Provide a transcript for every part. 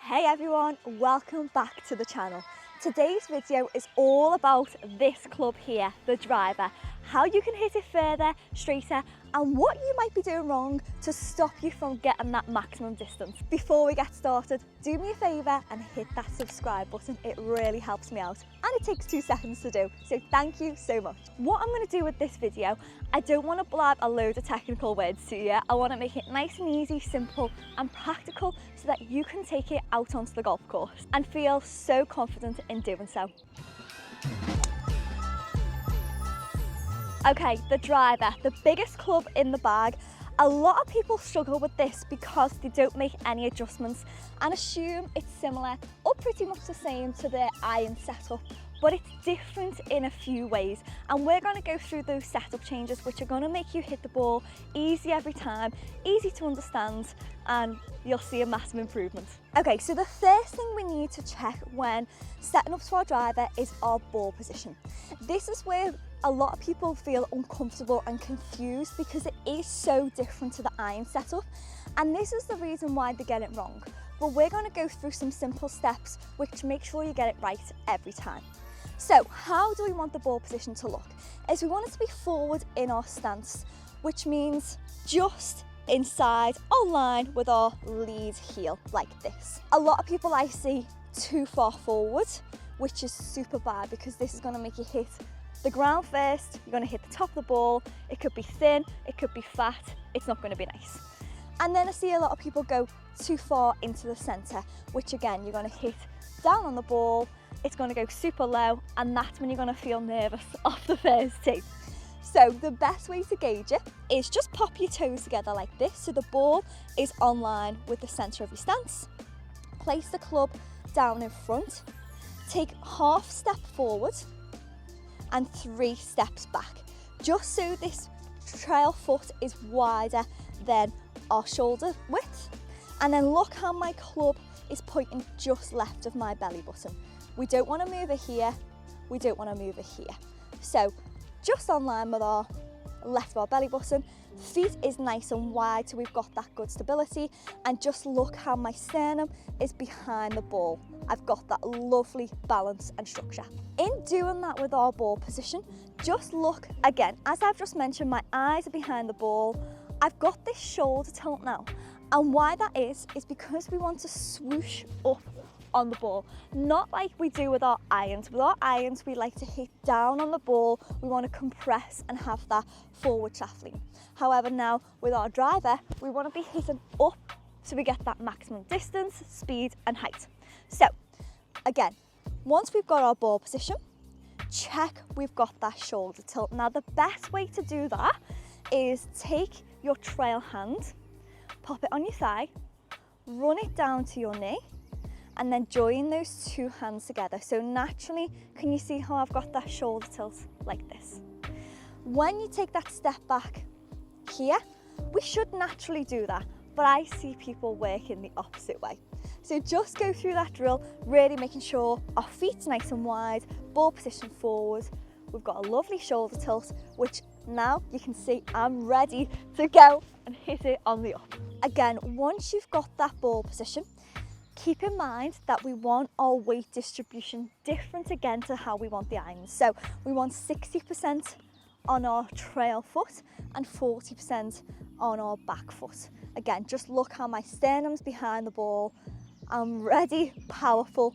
Hey everyone, welcome back to the channel. Today's video is all about this club here, the driver, how you can hit it further, straighter, and what you might be doing wrong to stop you from getting that maximum distance. Before we get started, do me a favour and hit that subscribe button. It really helps me out and it takes 2 seconds to do, so thank you so much. What I'm going to do with this video, I don't want to blab a load of technical words to you. I want to make it nice and easy, simple and practical so that you can take it out onto the golf course and feel so confident in doing so. Okay, the driver, the biggest club in the bag. A lot of people struggle with this because they don't make any adjustments and assume it's similar or pretty much the same to their iron setup, but it's different in a few ways. And we're going to go through those setup changes which are going to make you hit the ball easy every time, easy to understand, and you'll see a massive improvement. Okay, so the first thing we need to check when setting up to our driver is our ball position. This is where a lot of people feel uncomfortable and confused because it is so different to the iron setup, and this is the reason why they get it wrong. But we're going to go through some simple steps which make sure you get it right every time. So how do we want the ball position to look? Is we want it to be forward in our stance, which means just inside our line with our lead heel like this. A lot of people I see too far forward, which is super bad because this is going to make you hit the ground first. You're going to hit the top of the ball. It could be thin, it could be fat, it's not going to be nice. And then I see a lot of people go too far into the centre, which again you're going to hit down on the ball, it's going to go super low, and that's when you're going to feel nervous off the first tee. So the best way to gauge it is just pop your toes together like this so the ball is on line with the centre of your stance. Place the club down in front, take half step forward and 3 steps back, just so this trail foot is wider than our shoulder width. And then look how my club is pointing just left of my belly button. We don't want to move it here, we don't want to move it here. So just on line with our left of our belly button, feet is nice and wide so we've got that good stability, and just look how my sternum is behind the ball. I've got that lovely balance and structure. In doing that with our ball position, just look again, as I've just mentioned, my eyes are behind the ball. I've got this shoulder tilt now, and why that is because we want to swoosh up on the ball, not like we do with our irons. With our irons, we like to hit down on the ball. We want to compress and have that forward shaft lean. However, now with our driver, we want to be hitting up so we get that maximum distance, speed and height. So again, once we've got our ball position, check we've got that shoulder tilt. Now the best way to do that is take your trail hand, pop it on your thigh, run it down to your knee, and then join those 2 hands together. So naturally, can you see how I've got that shoulder tilt like this? When you take that step back here, we should naturally do that, but I see people working the opposite way. So just go through that drill, really making sure our feet's nice and wide, ball position forward. We've got a lovely shoulder tilt, which now you can see I'm ready to go and hit it on the up. Again, once you've got that ball position, keep in mind that we want our weight distribution different again to how we want the irons. So we want 60% on our trail foot and 40% on our back foot. Again, just look how my sternum's behind the ball. I'm ready, powerful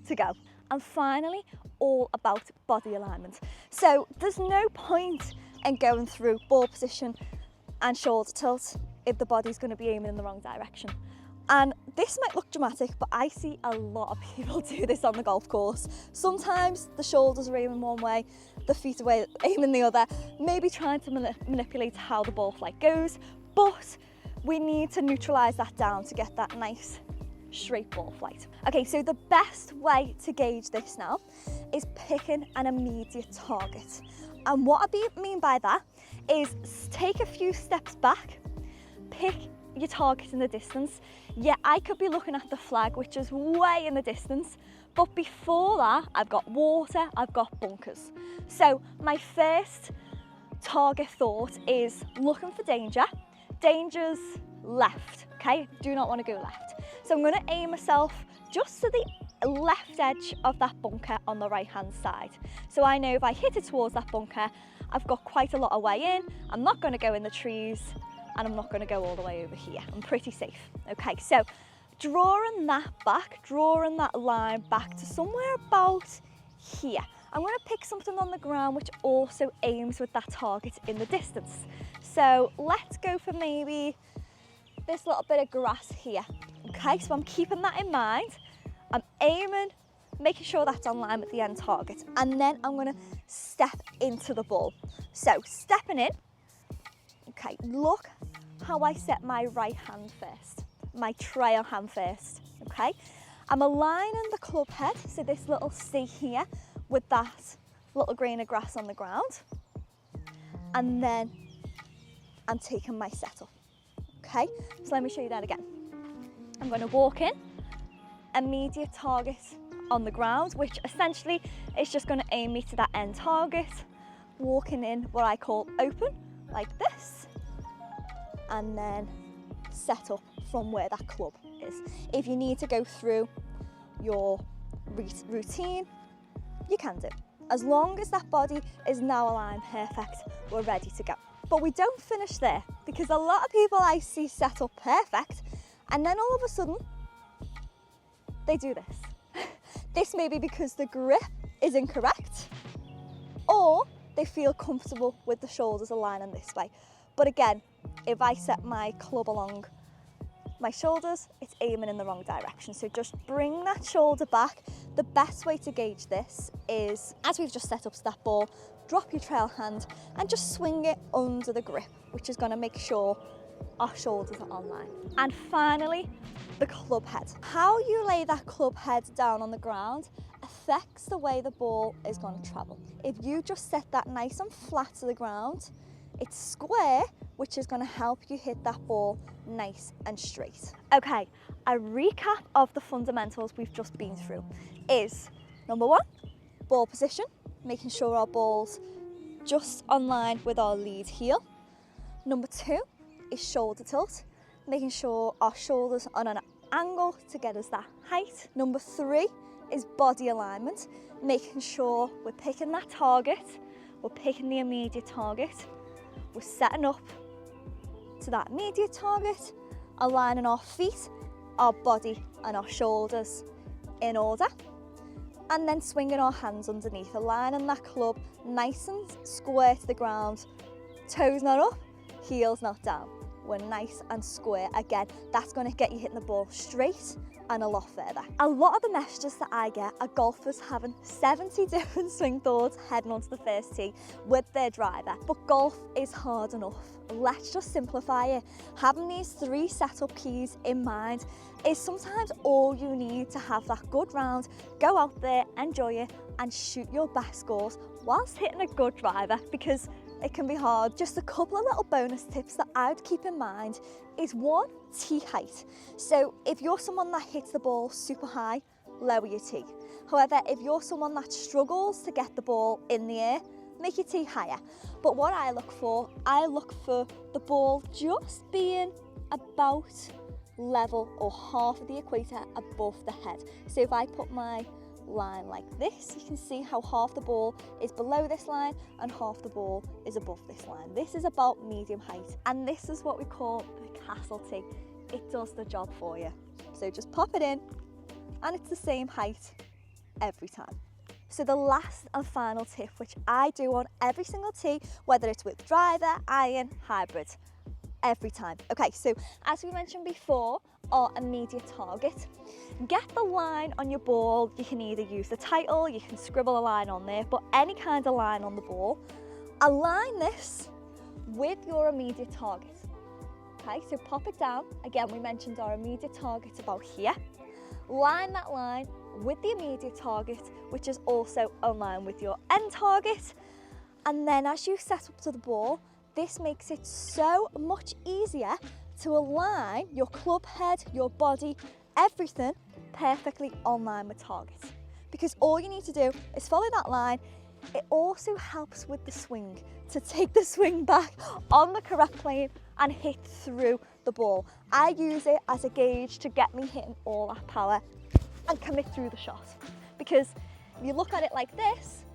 to go. And finally, all about body alignment. So there's no point in going through ball position and shoulder tilt if the body's going to be aiming in the wrong direction. And this might look dramatic, but I see a lot of people do this on the golf course. Sometimes the shoulders are aiming one way, the feet are aiming the other, maybe trying to manipulate how the ball flight goes, but we need to neutralise that down to get that nice straight ball flight. Okay, so the best way to gauge this now is picking an immediate target. And what I mean by that is take a few steps back, pick your target in the distance. Yeah, I could be looking at the flag, which is way in the distance, but before that, I've got water, I've got bunkers. So my first target thought is looking for danger. Danger's left, okay? Do not want to go left. So I'm going to aim myself just to the left edge of that bunker on the right hand side. So I know if I hit it towards that bunker, I've got quite a lot of way in, I'm not going to go in the trees, and I'm not going to go all the way over here. I'm pretty safe. Okay, so drawing that back, drawing that line back to somewhere about here. I'm going to pick something on the ground which also aims with that target in the distance. So let's go for maybe this little bit of grass here. Okay, so I'm keeping that in mind. I'm aiming, making sure that's on line with the end target, and then I'm going to step into the ball. So stepping in, okay, look how I set my right hand first, my trail hand first, okay? I'm aligning the club head, so this little C here with that little grain of grass on the ground, and then I'm taking my setup, okay? So let me show you that again. I'm going to walk in, immediate target on the ground, which essentially is just going to aim me to that end target, walking in what I call open, like this, and then set up from where that club is. If you need to go through your routine, you can do. As long as that body is now aligned perfect, we're ready to go. But we don't finish there, because a lot of people I see set up perfect, and then all of a sudden, they do this. This may be because the grip is incorrect, or they feel comfortable with the shoulders aligning this way. But again, if I set my club along my shoulders, it's aiming in the wrong direction. So just bring that shoulder back. The best way to gauge this is, as we've just set up to that ball, drop your trail hand and just swing it under the grip, which is going to make sure our shoulders are on line. And finally, the club head. How you lay that club head down on the ground affects the way the ball is going to travel. If you just set that nice and flat to the ground, it's square, which is going to help you hit that ball nice and straight. Okay, a recap of the fundamentals we've just been through is, number one, ball position, making sure our ball's just on line with our lead heel. Number two is shoulder tilt, making sure our shoulders are on an angle to get us that height. Number three is body alignment, making sure we're picking that target, we're picking the immediate target, we're setting up to that immediate target, aligning our feet, our body and our shoulders in order, and then swinging our hands underneath, aligning that club nice and square to the ground, toes not up, heels not down. We're nice and square. Again, that's going to get you hitting the ball straight and a lot further. A lot of the messages that I get are golfers having 70 different swing thoughts heading onto the first tee with their driver. But golf is hard enough. Let's just simplify it. Having these three setup keys in mind is sometimes all you need to have that good round, go out there, enjoy it, and shoot your best scores whilst hitting a good driver, because it can be hard. Just a couple of little bonus tips that I would keep in mind is one, tee height. So if you're someone that hits the ball super high, lower your tee. However, if you're someone that struggles to get the ball in the air, make your tee higher. But what I look for the ball just being about level or half of the equator above the head. So if I put my line like this, you can see how half the ball is below this line and half the ball is above this line. This is about medium height, and this is what we call the castle tee. It does the job for you. So just pop it in and it's the same height every time. So the last and final tip, which I do on every single tee, whether it's with driver, iron, hybrid, every time. Okay, so as we mentioned before, our immediate target. Get the line on your ball. You can either use the title, you can scribble a line on there, but any kind of line on the ball. Align this with your immediate target. Okay, so pop it down. Again, we mentioned our immediate target about here. Line that line with the immediate target, which is also aligned with your end target. And then as you set up to the ball, this makes it so much easier to align your club head, your body, everything perfectly on line with target. Because all you need to do is follow that line. It also helps with the swing, to take the swing back on the correct plane and hit through the ball. I use it as a gauge to get me hitting all that power and commit through the shot. Because if you look at it like this,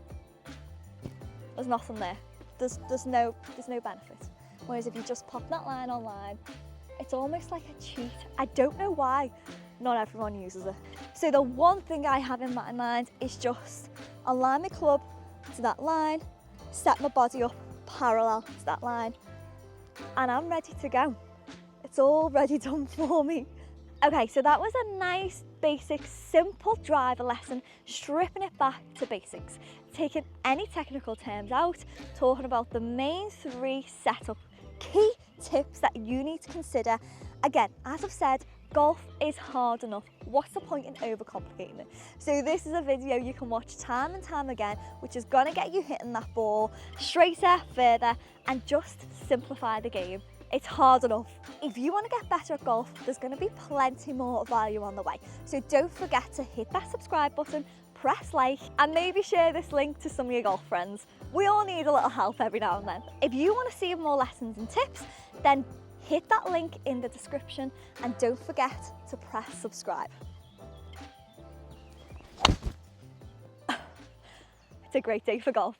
there's nothing there. There's no benefit. Whereas if you just pop that line on line, it's almost like a cheat. I don't know why not everyone uses it. So the one thing I have in my mind is just align my club to that line, set my body up parallel to that line, and I'm ready to go. It's already done for me. Okay, so that was a nice, basic, simple driver lesson, stripping it back to basics, taking any technical terms out, talking about the main 3 setup key tips that you need to consider. Again, as I've said, golf is hard enough. What's the point in overcomplicating it? So this is a video you can watch time and time again, which is gonna get you hitting that ball straighter, further, and just simplify the game. It's hard enough. If you want to get better at golf, there's going to be plenty more value on the way. So don't forget to hit that subscribe button, press like, and maybe share this link to some of your golf friends. We all need a little help every now and then. If you want to see more lessons and tips, then hit that link in the description and don't forget to press subscribe. It's a great day for golf.